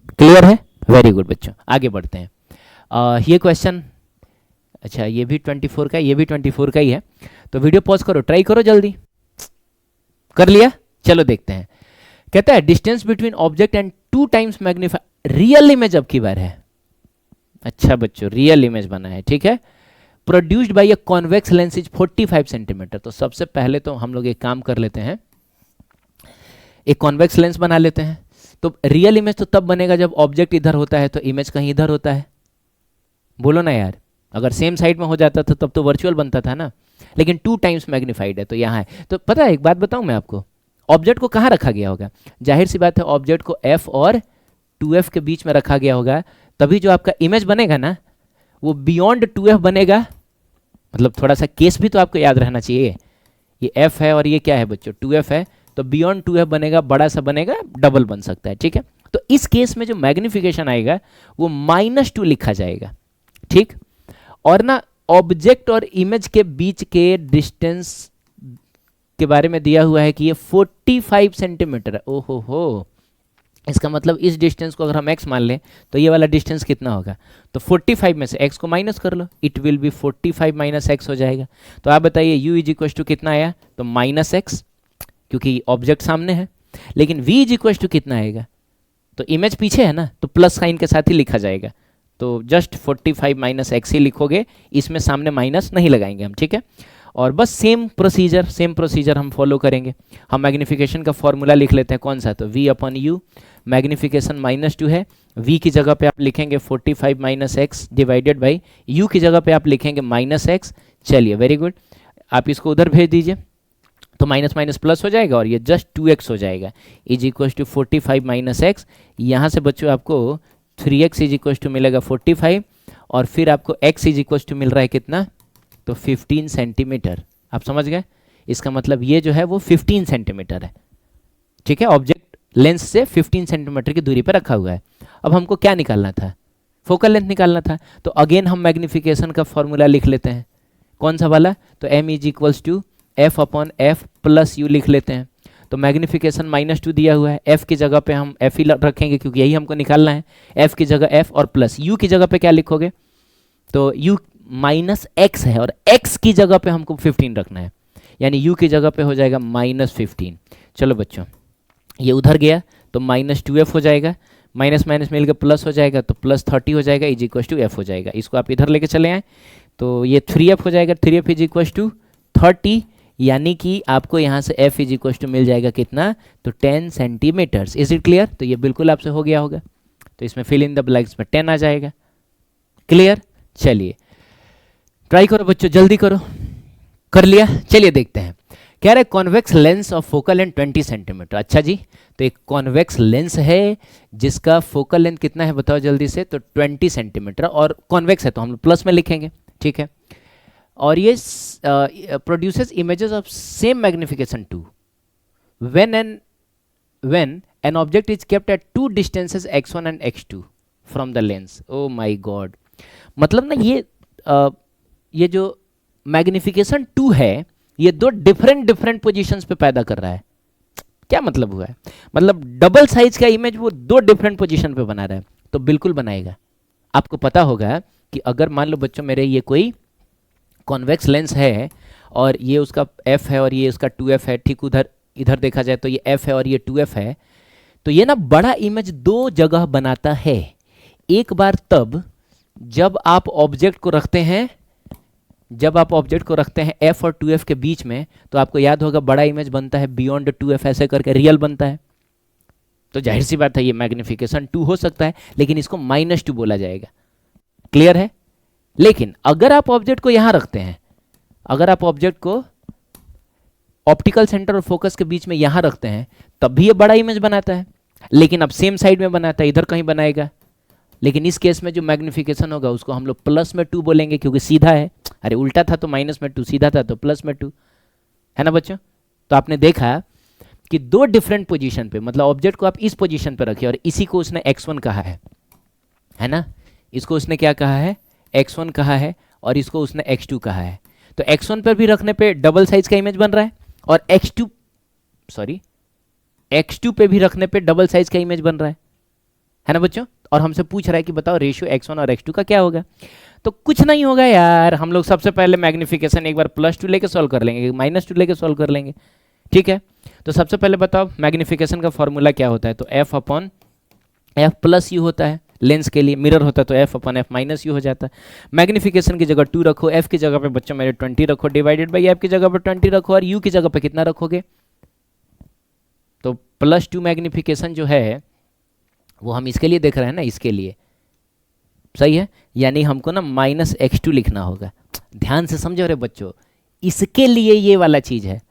क्लियर है, वेरी गुड बच्चों, आगे बढ़ते हैं। ये क्वेश्चन, अच्छा ये भी 24 का, ये भी 24 का ही है। तो वीडियो पॉज करो, ट्राई करो जल्दी। कर लिया? चलो देखते हैं। कहता है distance between object and 2 times magnify, real image अब की बार है। अच्छा बच्चों, रियल इमेज बना है, ठीक है। Produced by a convex lens is 45 centimetre. तो सबसे पहले तो हम लोग एक काम कर लेते हैं, एक कॉन्वेक्स लेंस बना लेते हैं। तो रियल इमेज तो तब बनेगा जब ऑब्जेक्ट इधर होता है तो इमेज कहीं इधर होता है। बोलो ना यार, अगर सेम साइड में हो जाता था तब तो वर्चुअल बनता था ना, लेकिन 2 टाइम्स मैग्नीफाइड है तो यहाँ है। तो पता है, एक बात बताऊँ मैं आपको, ऑब्जेक्ट को कहाँ रखा गया होगा? जाहिर सी बात है ऑब्जेक्ट को f और 2f के बीच में रखा गया होगा, तभी जो आपका इमेज बनेगा ना वो बियॉन्ड 2f बनेगा। मतलब थोड़ा सा केस भी तो आपको याद रहना चाहिए। ये f है और ये क्या है बच्चों, 2f है, तो बियॉन्ड 2f बनेगा, बड़ा सा बनेगा, डबल बन सकता है, ठीक है। तो इस केस में जो मैग्निफिकेशन आएगा वो -2 लिखा जाएगा, ठीक। और ना ऑब्जेक्ट और इमेज के बीच के डिस्टेंस के बारे में दिया हुआ है कि ये 45 सेंटीमीटर है। ओहो हो, इसका मतलब इस डिस्टेंस को अगर हम x मान लें तो ये वाला डिस्टेंस कितना होगा? तो 45 में से x को माइनस कर लो, it will be 45 minus x हो जाएगा। तो आप बताइए u इज इक्वल टू कितना आया? तो -x, क्योंकि ऑब्जेक्ट सामने है। लेकिन v इज इक्वल टू कितना आएगा? तो इमेज पीछे है ना, तो प्लस साइन के साथ ही लिखा जाएगा। तो जस्ट 45 माइनस x ही लिखोगे, इसमें सामने माइनस नहीं लगाएंगे हम, ठीक है। और बस सेम प्रोसीजर हम फॉलो करेंगे। हम मैग्नीफिकेशन का फॉर्मूला लिख लेते हैं, कौन सा? तो v अपॉन यू, मैग्नीफिकेशन -2 है, v की जगह पे आप लिखेंगे 45 minus x divided by u की जगह पे आप लिखेंगे -x। चलिए वेरी गुड, आप इसको उधर भेज दीजिए तो माइनस माइनस प्लस हो जाएगा और ये जस्ट 2x हो जाएगा, is equal to 45 minus X. यहाँ से बच्चों आपको 3x इज इक्वल टू मिलेगा 45 और फिर आपको x इज इक्वल टू मिल रहा है कितना? तो 15 सेंटीमीटर। आप समझ गए? इसका मतलब ये जो है वो 15 सेंटीमीटर है, ठीक है। ऑब्जेक्ट लेंस से 15 सेंटीमीटर की दूरी पर रखा हुआ है। अब हमको क्या निकालना था? फोकल लेंथ निकालना था। तो अगेन हम मैग्नीफिकेशन का फॉर्मूला लिख लेते हैं, कौन सा वाला? तो m is equals to f upon f plus u लिख लेते हैं। तो मैग्नीफिकेशन -2 दिया हुआ है, f की जगह पे हम f ही रखेंगे क्योंकि यही हमको निकालना है। f की जगह f और प्लस u की जगह पे क्या लिखोगे? तो u -x है और x की जगह पे हमको 15 रखना है, यानी u की जगह पे हो जाएगा -15। चलो बच्चों, ये उधर गया तो -2f हो जाएगा, माइनस माइनस मिल के प्लस हो जाएगा तो +30 हो जाएगा, इज इक्वल टू f हो जाएगा। इसको आप इधर लेके चले आए तो ये 3f हो जाएगा, 3f इज इक्वल टू 30, यानी कि आपको यहाँ से f इज इक्वल टू मिल जाएगा कितना? तो 10 सेंटीमीटर्स। Is it clear? तो ये बिल्कुल आपसे हो गया होगा, तो इसमें फिल इन द ब्लैंक्स में 10 आ जाएगा। क्लियर? चलिए ट्राई करो बच्चों, जल्दी करो। कर लिया? चलिए देखते हैं। कह रहे convex lens of focal length 20 centimetre. अच्छा जी, तो एक कॉन्वेक्स लेंस है जिसका फोकल लेंथ कितना है बताओ जल्दी से? तो 20 सेंटीमीटर, और कॉन्वेक्स है तो हम लोग प्लस में लिखेंगे, ठीक है। और ये produces images of same magnification too when an object is kept at 2 distances x1 and x2 from the lens. Oh my god, मतलब ना ये जो मैग्निफिकेशन 2 है ये 2 डिफरेंट पोजीशंस पे पैदा कर रहा है। क्या मतलब हुआ है? मतलब डबल साइज का इमेज वो 2 डिफरेंट पोजीशन पे बना रहा है। तो बिल्कुल बनाएगा। आपको पता होगा कि अगर मान लो बच्चों मेरे ये कोई कॉन्वेक्स लेंस है और ये उसका f है और ये उसका 2f है, ठीक उधर इधर देखा जाए तो ये f है और ये 2f है, तो ये ना बड़ा इमेज 2 जगह बनाता है। एक बार तब जब आप ऑब्जेक्ट को रखते हैं f और 2f के बीच में, तो आपको याद होगा बड़ा इमेज बनता है बियॉन्ड 2f, ऐसे करके रियल बनता है। तो जाहिर सी बात है ये मैग्निफिकेशन 2 हो सकता है, लेकिन इसको -2 बोला जाएगा। क्लियर है? लेकिन अगर आप ऑब्जेक्ट को यहां रखते हैं, अगर आप ऑब्जेक्ट को ऑप्टिकल सेंटर और फोकस के बीच में यहां रखते हैं, तब भी ये बड़ा इमेज बनाता है, लेकिन अब सेम साइड में बनाता है, इधर कहीं बनाएगा। लेकिन इस केस में जो मैग्निफिकेशन होगा उसको हम लोग +2 बोलेंगे क्योंकि सीधा है। अरे उल्टा था तो -2, सीधा था तो +2, है ना बच्चों? तो आपने देखा कि 2 डिफरेंट पोजीशन पे, मतलब ऑब्जेक्ट को आप इस पोजीशन पे रखिए और इसी को उसने x1 कहा है ना? इसको उसने क्या कहा है? x1 कहा है, और इसको उसने x2 कहा है। तो x1 पर भी रखने पे डबल साइज का इमेज बन रहा है, और x2 पे भी रखने पे डबल साइज का इमेज बन रहा है ना बच्चों? और हमसे पूछ रहा है कि बताओ रेशियो x1 और x2 का क्या होगा। तो कुछ नहीं होगा यार, हम लोग सबसे पहले मैग्निफिकेशन एक बार +2 लेके सॉल्व कर लेंगे, -2 लेके सॉल्व कर लेंगे, ठीक है। तो सबसे पहले बताओ मैग्निफिकेशन का फॉर्मूला क्या होता है। तो f upon f plus U होता है, लेंस के लिए मिरर होता है तो f upon f minus you हो जाता है। मैग्निफिकेशन की जगह 2 रखो, f की जगह पे बच्चों मेरे 20 रखो, डिवाइडेड बाई f की जगह पे 20 रखो, और u की जगह पे कितना रखोगे। तो +2 मैग्निफिकेशन जो है वो हम इसके लिए देख रहे हैं ना, इसके लिए, सही है। यानी हमको ना -x2 लिखना होगा। ध्यान से समझो रे बच्चों, इसके लिए ये वाला चीज है,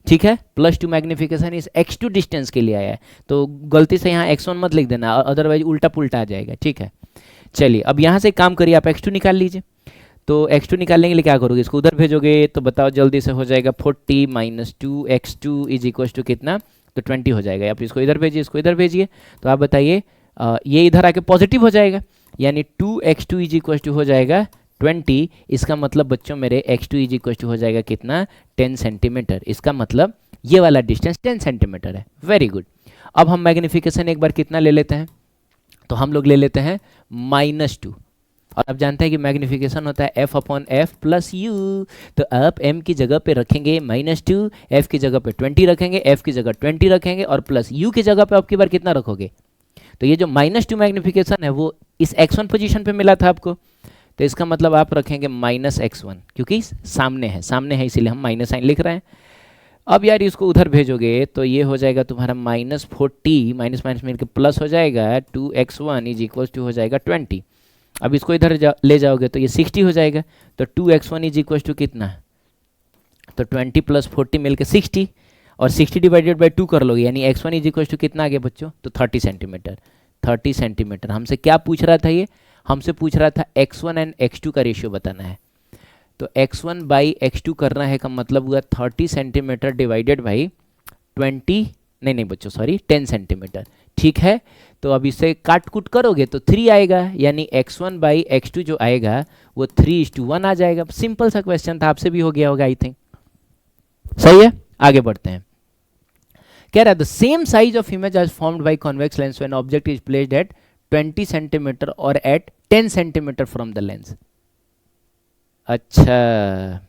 ठीक है। +2 मैग्निफिकेशन इस x2 डिस्टेंस के लिए आया है, तो गलती से यहाँ x1 मत लिख देना, अदरवाइज उल्टा पुल्टा आ जाएगा, ठीक है। चलिए अब यहाँ से काम करिए, आप x2 निकाल लीजिए। तो x2 निकालने के लिए क्या करोगे, इसको उधर भेजोगे तो बताओ जल्दी से हो जाएगा 40 - 2x2 इज इक्वल टू कितना, तो 20 हो जाएगा। आप इसको इधर भेजिए, इसको इधर भेजिए, तो आप बताइए ये इधर आके पॉजिटिव हो जाएगा, यानी 2x2 इज इक्वल टू हो जाएगा 20। इसका मतलब बच्चों मेरे x2 इज इक्वल टू हो जाएगा कितना, 10 सेंटीमीटर। इसका मतलब ये वाला डिस्टेंस 10 सेंटीमीटर है। Very good. अब हम मैग्निफिकेशन एक बार कितना ले लेते हैं, तो हम लोग ले लेते हैं -2, और आप जानते हैं कि मैग्निफिकेशन होता है f upon f plus U. तो आप m की जगह पे रखेंगे -2, f की जगह पे 20 रखेंगे, f की जगह 20 रखेंगे, और प्लस u की जगह पे आपकी बार कितना रखोगे। तो ये जो -2 मैग्निफिकेशन है वो इस x1 पोजीशन पे मिला था आपको, तो इसका मतलब आप रखेंगे -x1, क्योंकि सामने है इसीलिए हम माइनस साइन लिख रहे हैं। अब यार इसको उधर भेजोगे तो ये हो जाएगा तुम्हारा -40, माइनस माइनस मिलकर प्लस हो जाएगा, 2x1 इज इक्वल टू हो जाएगा 20। अब इसको इधर ले जाओगे तो ये 60 हो जाएगा, तो 2x1 इज इक्वल टू कितना, तो 20 + 40 मिलकर 60, और 60 डिवाइडेड बाई 2 कर लोगे, यानी x1 इज इक्वल टू कितना आ गया बच्चों, तो 30 सेंटीमीटर। 30 सेंटीमीटर हमसे क्या पूछ रहा था, ये हमसे पूछ रहा था x1 एंड x2 का रेशियो बताना है। तो x1 बाई x2 करना है का मतलब हुआ 30 सेंटीमीटर डिवाइडेड बाई 20, नहीं बच्चों सॉरी 10 सेंटीमीटर, ठीक है। तो अब इसे काट कुट करोगे तो 3 आएगा, यानी x1 बाई x2 जो आएगा वो 3:1 आ जाएगा। सिंपल सा क्वेश्चन था, आपसे भी हो गया होगा आई थिंक, सही है। आगे बढ़ते हैं। कह रहा है the same size of image as formed by convex lens when object is placed at 20 centimetre और at 10 centimetre from the lens. अच्छा,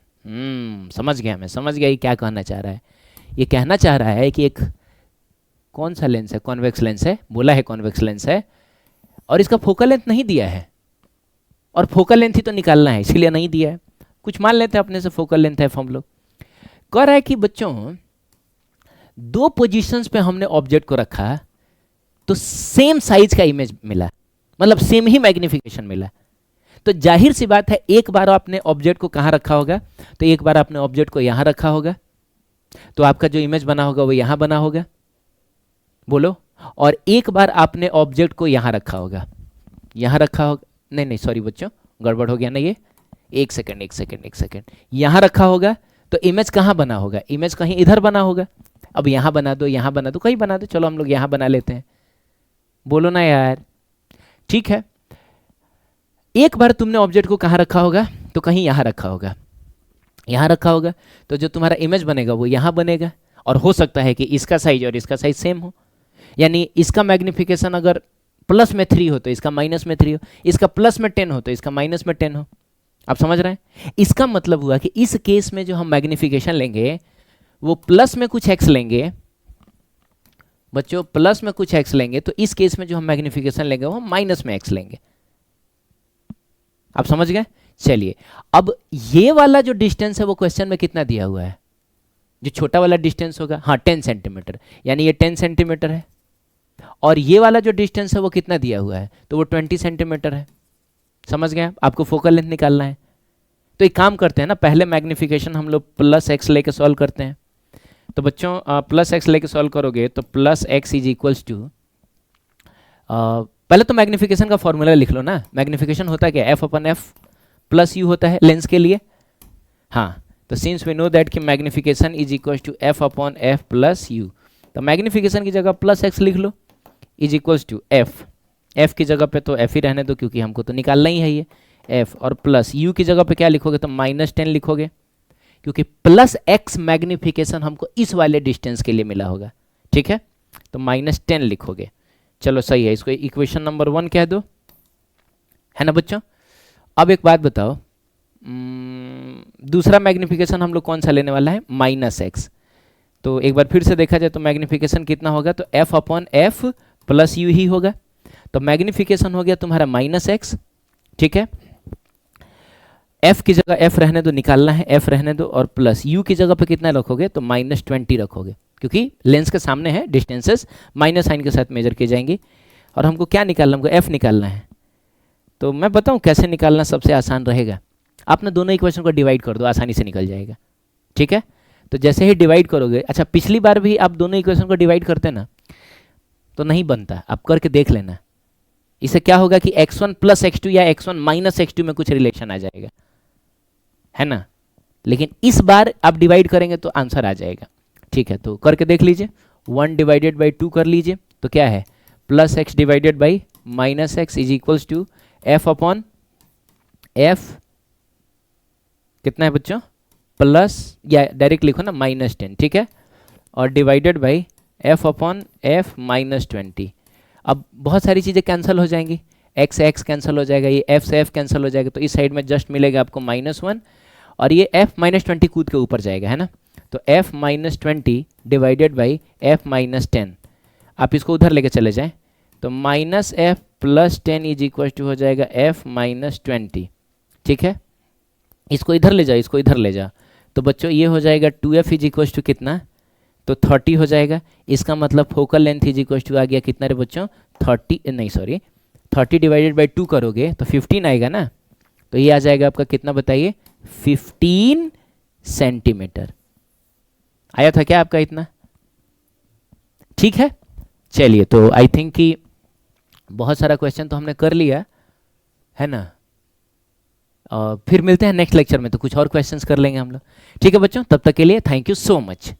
समझ गया ये क्या कहना चाह रहा है। ये कहना चाह रहा है कि एक कौन सा लेंस है, कॉन्वेक्स लेंस है, बोला है कॉन्वेक्स लेंस है, और इसका फोकल लेंथ नहीं दिया है, और फोकल लेंथ ही तो निकालना है इसलिए नहीं दिया है। कुछ मान लेते हैं अपने से फोकल लेंथ है हम लोग। कह रहा है कि बच्चों 2 पोजीशंस पे हमने ऑब्जेक्ट को रखा तो सेम साइज का इमेज मिला, मतलब सेम ही मैग्निफिकेशन मिला। तो जाहिर सी बात है एक बार आपने ऑब्जेक्ट को कहाँ रखा होगा, तो एक बार आपने ऑब्जेक्ट को यहाँ रखा होगा, तो आपका जो इमेज बना होगा वो यहाँ बना होगा, बोलो। और एक बार आपने ऑब्जेक्ट को यहाँ रखा होगा, यहाँ रखा होगा, नहीं सॉरी बच्चों गड़बड़ हो गया ना ये, एक सेकंड, यहाँ रखा होगा तो इमेज कहाँ बना होगा, इमेज कहीं इधर बना होगा। अब यहाँ बना दो, यहाँ बना दो, कहीं बना दो, चलो हम लोग यहाँ बना लेते हैं, बोलो ना यार, ठीक है। एक बार तुमने ऑब्जेक्ट को कहाँ रखा होगा, तो कहीं यहाँ रखा होगा, यहाँ रखा होगा, तो जो तुम्हारा इमेज बनेगा वो यहाँ बनेगा, और हो सकता है कि इसका साइज और इसका साइज सेम हो, यानी इसका मैग्निफिकेशन अगर +3 हो तो इसका -3 हो, इसका +10 हो तो इसका -10 हो। आप समझ रहे हैं, इसका मतलब हुआ कि इस केस में जो हम मैग्निफिकेशन लेंगे वो प्लस में कुछ x लेंगे बच्चों, प्लस में कुछ x लेंगे, तो इस केस में जो हम मैग्निफिकेशन लेंगे वो माइनस में x लेंगे। आप समझ गए। चलिए अब ये वाला जो डिस्टेंस है वो क्वेश्चन में कितना दिया हुआ है, जो छोटा वाला डिस्टेंस होगा, हाँ 10 सेंटीमीटर, यानी ये 10 सेंटीमीटर है, और ये वाला जो डिस्टेंस है वो कितना दिया हुआ है, तो वो 20 सेंटीमीटर है। समझ गए। आपको फोकल लेंथ निकालना है, तो एक काम करते हैं ना, पहले मैग्निफिकेशन हम लोग +x लेके सॉल्व करते हैं। तो बच्चों +x लेके सॉल्व करोगे तो +x इज इक्वल्स टू, पहले तो मैग्निफिकेशन का फॉर्मूला लिख लो ना। मैग्निफिकेशन होता है क्या, f upon f plus U होता है लेंस के लिए, हाँ। तो सिंस वी नो दैट कि magnification is equals to f upon f plus U, तो मैग्निफिकेशन की जगह +x लिख लो इज इक्वल्स टू f की जगह पे तो f ही रहने दो क्योंकि हमको तो निकालना ही है ये f, और प्लस u की जगह पे क्या लिखोगे, तो -10 लिखोगे, क्योंकि +x मैग्निफिकेशन हमको इस वाले डिस्टेंस के लिए मिला होगा, ठीक है। तो -10 लिखोगे, चलो सही है, इसको इक्वेशन नंबर 1 कह दो, है ना बच्चों। अब एक बात बताओ, दूसरा मैग्निफिकेशन हम लोग कौन सा लेने वाला है, -x। तो एक बार फिर से देखा जाए तो मैग्निफिकेशन कितना होगा, तो f upon f plus u ही होगा। तो मैग्निफिकेशन हो गया तुम्हारा -x, ठीक है। f की जगह f रहने दो, निकालना है f रहने दो, और प्लस u की जगह पे कितना रखोगे, तो -20 रखोगे, क्योंकि लेंस के सामने है, डिस्टेंसेस माइनस साइन के साथ मेजर की जाएंगी। और हमको क्या निकालना, हमको f निकालना है। तो मैं बताऊं कैसे निकालना सबसे आसान रहेगा, आपने दोनों इक्वेशन को डिवाइड कर दो, आसानी से निकल जाएगा, ठीक है। तो जैसे ही डिवाइड करोगे, अच्छा पिछली बार भी आप दोनों इक्वेशन को डिवाइड करते ना तो नहीं बनता, आप करके देख लेना। इससे क्या होगा कि x1 प्लस x2 या x1 माइनस x2 में कुछ रिलेशन आ जाएगा, है ना। लेकिन इस बार आप डिवाइड करेंगे तो आंसर आ जाएगा, ठीक है। तो करके देख लीजिए, 1 डिवाइडेड बाई 2 कर लीजिए, तो क्या है, plus x divided by minus X is equals to f upon F, कितना है बच्चों, प्लस, या डायरेक्ट लिखो ना -10, ठीक है, और divided by f upon F -20। अब बहुत सारी चीज़ें कैंसिल हो जाएंगी, x से x कैंसिल हो जाएगा, ये f से f कैंसिल हो जाएगा, तो इस साइड में जस्ट मिलेगा आपको -1, और ये f -20 कूद के ऊपर जाएगा, है ना। तो f -20 डिवाइडेड बाई f -10, आप इसको उधर लेके चले जाएं, तो -f plus 10 is equal to हो जाएगा f -20, ठीक है। इसको इधर ले जाओ, इसको इधर ले जाओ, तो बच्चों ये हो जाएगा 2f इज इक्वल टू कितना, तो 30 हो जाएगा। इसका मतलब focal length is equal to आ गया कितना रे बच्चों, 30 डिवाइडेड बाई 2 करोगे तो 15 आएगा ना, तो ये आ जाएगा आपका कितना बताइए, 15 सेंटीमीटर। आया था क्या आपका इतना, ठीक है। चलिए, तो आई थिंक कि बहुत सारा क्वेश्चन तो हमने कर लिया, है ना। फिर मिलते हैं नेक्स्ट लेक्चर में, तो कुछ और क्वेश्चंस कर लेंगे हम लोग, ठीक है बच्चों। तब तक के लिए थैंक यू सो मच।